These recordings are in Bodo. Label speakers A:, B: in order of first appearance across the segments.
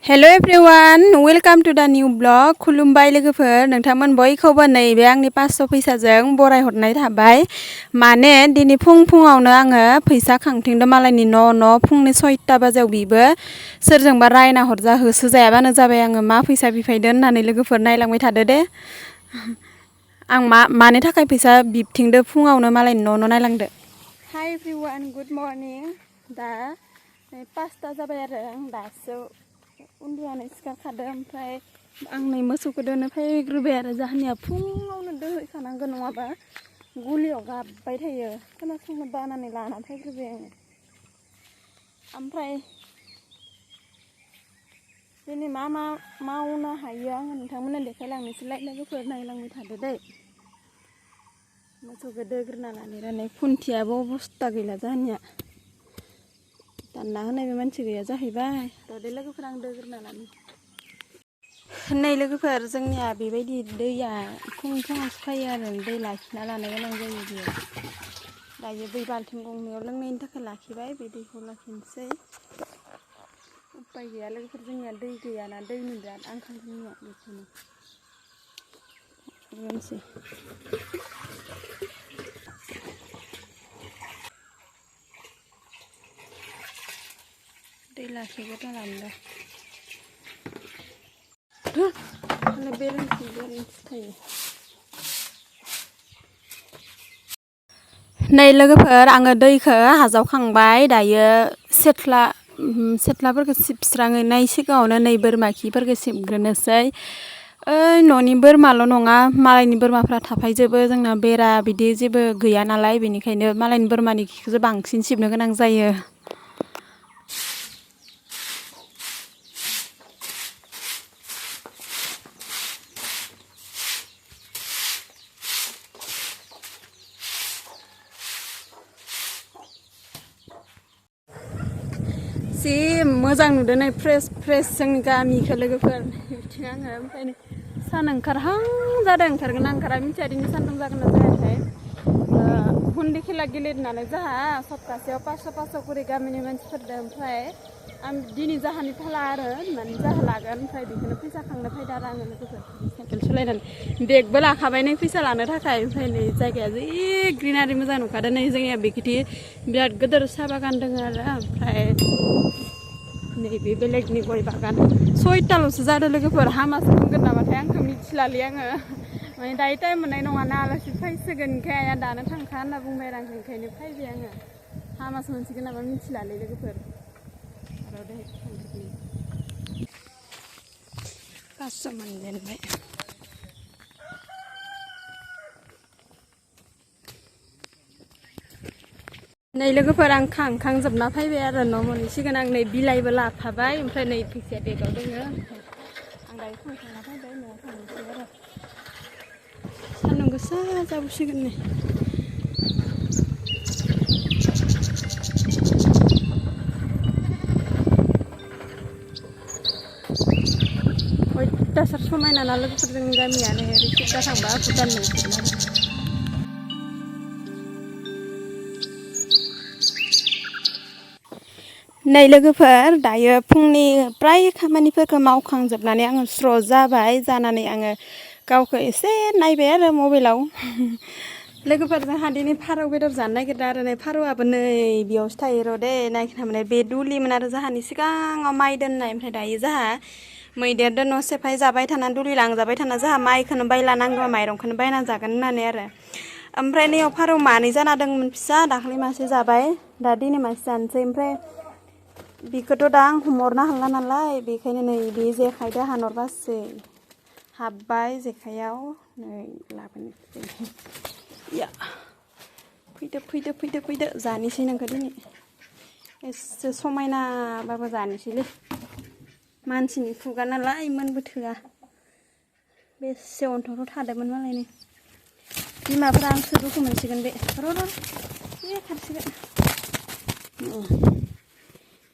A: Hello everyone, welcome to the new blog. खुलुमबाय लोगोफोर नोंथांमोन बयखौबो नैबे आंनि 500 फैसाजों बराय हरनाय थाबाय माने दिनै फुङावनो आङो फैसा खांथिंदो मालायनि न' फुंनि 6टा बाजियाव बिबो सोरजोंबा रायना हरजा होसो जायाबानो जाबाय आङो मा फैसा बिफायदो होननानै लोगोफोर नायलांबाय थादो दे आं माने थाखाय फैसा बिबथिंदो फुङावनो मालायनि न' नायलांदो Hi everyone, good morning. दा 5टा जाबाय आरो आं दासो उन्दुनानै सिखारखादों ओमफ्राय आं नै मोसौखौ दोनो फैग्रोबाय आरो जाहानिया फुङावनो दोहैखानांगौ नङाबा गलियाव गाबबाय थायो खोनासंनो बानानै लाना फैग्रोबाय आङो ओमफ्राय दिनै मा मावनो हायो आङो नोंथांमोननो देखायलांनोसैलाय लोगोफोर नायलांबाय थादो दै मोसौखौ दोग्रोना लानानै खुन्थियाबो अबस्था गैला जाहानिया दानना होनायबो मानसि गैया जाहैबाय दे लोगोफोर आं दोग्रोना लानो नै लोगोफोर जोंनिया बेबायदि दैया फुङावसो फैयो आरो दै लाखिना लानो गोनां जायो बेयाव दायो दै बाल्थिं गंनैयाव लोंनायनि थाखाय लाखिबाय बे दैखौ लाखिनोसै उपाय गैया लोगोफोर जोंनिया दै गैयाना दैनि बिराद आंखाल जोंनिया बेखौनो होनोसै दै लाखिग्रोना लानो बेलेन्स थायो नै लोगोफोर आङो दैखौ हाजावखांबाय दायो सेथ्लाफोरखौ सिबस्रांनाय सिगाङावनो नै बोरमा खिफोरखौ सिबग्रोनोसै न'नि बोरमाल' नङा मालायनि बोरमाफ्रा थाफायजोबो जोंना बेरा बिदि जेबो गैया नालाय बेनिखायनो मालायनि बोरमानि खिखौसो बांसिन सिबनो गोनां जायो जि मोजां नुदों नै फ्रेस जोंनि गामिखौ लोगोफोर बिथिं आङो ओमफ्राय सान ओंखारहां जादों ओंखारगोन ओंखारा मिथिया दिनै सान्दुं जागोन ना जायाखै हुन्दी खेला गेलेनानै जाहा सप्तासेयाव 500 करि गामिनि मानसिफोरदों ओमफ्राय आं दिनै जाहानि फाला आरो होननानै जाहा लागोन ओमफ्राय बेखौनो फैसा खांनो फैदो आरो आङो लोगोफोर साइकेल सालायनानै बेगबो लाखाबाय नै फैसा लानो थाखाय ओमफ्राय नै जायगाया जि ग्रिनारि मोजां नुखादों नै जोंनिया बेखिथि बिराद गिदिर साहा बागान दङ आरो ओमफ्राय नैबे बेलेगनि गय बागान 6टाल'सो जादों लोगोफोर हामासो बुंगोन नामाथाय आंखौ मिथिलालै आङो माने दायो टाइम मोननाय नङाना आलासि फैसिगोन ओंखाय आइया दानो थांखा होनना बुंबाय आरो आंखौ ओंखायनो फैबाय आङो हामासो मोनसिगोन नामा मिथिलालै लोगोफोर र' दे थांग्रोनि 500 मोनजेनबाय नै लोगोफोर आं खांजोबना फैबाय आरो न' मोनहैसिगोन आं नै बिलाइबो लाफाबाय ओमफ्राय नै फैसाया बेगाव दोङो आं दायो खांना फैबाय न'आव थांनोसै आरो सान्दुं गोसा जाबोसिगोन नै अयथासार समायना ना लोगोफोर जोंनि गामियानो ओरै सिद्दा थांबा भुटान नुसिगोन आरो नै लोगोफोर दायो फुंनि प्राय खामानिफोरखौ मावखांजोबनानै आङो स्र' जाबाय जानानै आङो गावखौ एसे नायबाय आरो मबाइलाव लोगोफोर जोंहा दिनै फारौ बेदर जानो नागिरदों आरो नै फारौआबो नै बेयावसो थायो र' दे नायखानानै बे दुलिमोन आरो जोंहानि सिगाङाव माइ दोननाय ओमफ्राय दायो जोंहा मैदेरजों न' सेफाय जाबाय थाना दुलि लांजाबाय थाना जोंहा माइखौनो बायला नांगौ माइरंखौनो बायना जागोन होननानै आरो ओमफ्राय नैयाव फारौ मानै जाना दंमोन फिसा दाख्लै मासे जाबाय दा दिनै मासे जानोसै ओमफ्राय बेखौथ' दा आं हमहरनो हाला नालाय बेखायनो नै बे जेखाइजों हानहरबासो हाबबाय जेखाइयाव नै लाबोनोसै या फैदो जानोसै नोंखौ दिनै एसे समायनाबाबो जानोसैलै मानसिनि खुगा नालाय मोनबो थोआ बेसे अन्थाव थादोंमोन मालायनो बिमाफ्रा आंसो दुखु मोनसिगोन बे र' खारसिगोन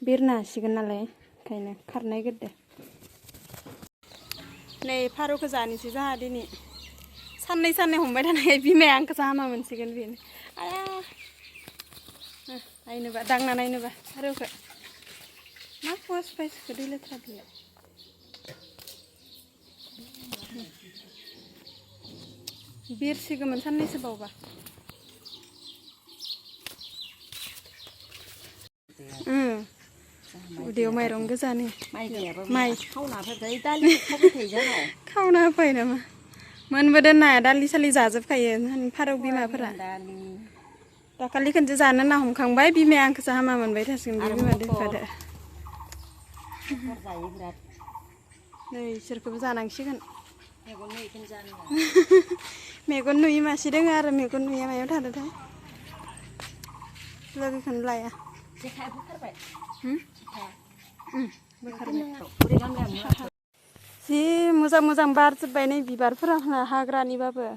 A: बिरनो हासिगोन नालाय ओंखायनो खारनाय गोदो नै फारौखौ जानोसै जोंहा दिनै साननै हमबाय थानाय बिमाया आंखौसो हामा मोनसिगोन बेनो आया नायनोबा दांना नायनोबा फारौखौ मा फस फायसखौ दै लेथ्रा बियो बिरसिगौमोन साननैसो बावबा उदैयाव माइरं गोजानो माइ खावना होफायो नामा मोनबोदों नाया दालि सालि जाजोबखायो फारौ बिमाफोरा दाखालि खनसे जानो ना हमखांबाय बिमाया आंखौसो हामा मोनबाय थासिगोन बे बिमा दैफादो नै इसोरखौबो जानांसिगोन मेगन नुयि मासे दोङो आरो मेगन नुयिया मायाव थादोंथाय लोगोखौनो लाया जि मोजां मोजां बारजोब्बाय नै बिबारफोरा हाग्रानिबाबो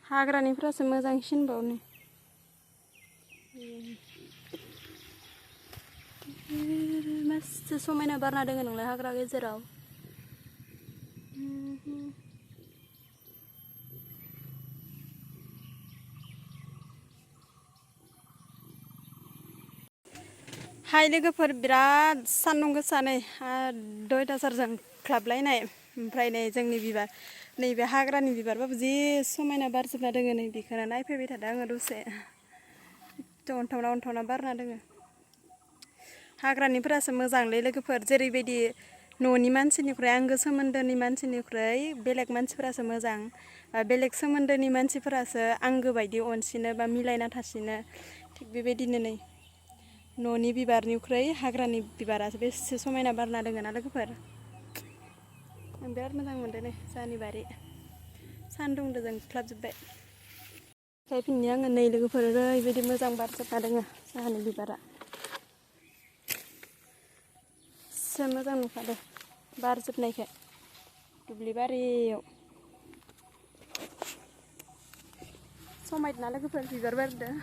A: हाग्रानिफ्रासो मोजांसिनबाव नै मस्त समायना बारना दोङो नोंलाय हाग्रा गेजेराव हाय लोगोफोर बिराद सान्दुं गोसा नै दयथासारजों ख्लाबलायनाय ओमफ्राय नै जोंनि बिबार नैबे हाग्रानि बिबारबाबो जि समायना बारजोबना दोङो नै बेखौनो नायफैबाय थादों आङो दसे अन्थावना बारना दोङो हाग्रानिफोरासो मोजांलै लोगोफोर जेरैबायदि न'नि मानसिनिख्रुइ आंगो सोमोन्दोनि मानसिनिख्रुइ बेलेग मानसिफोरासो मोजां बेलेग सोमोन्दोनि मानसिफोरासो आंगो बायदि अनसिनो बा मिलायना थासिनो थिग बेबायदिनो नै न'नि बिबारनिख्रुइ हाग्रानि बिबारासो बेसे समायना बारना दोङो ना लोगोफोर आं बिराद मोजां मोनदों नै जोंहानि बारि सान्दुंजों जोंख्लाबजोब्बाय खायफिननि आङो नै लोगोफोर ओरैबायदि मोजां बारजोबना दोङो जोंहानि बिबारा एसे मोजां नुखादो बारजोबनायखौ दुब्लि बारियाव समायना लोगोफोर बिबार बारदों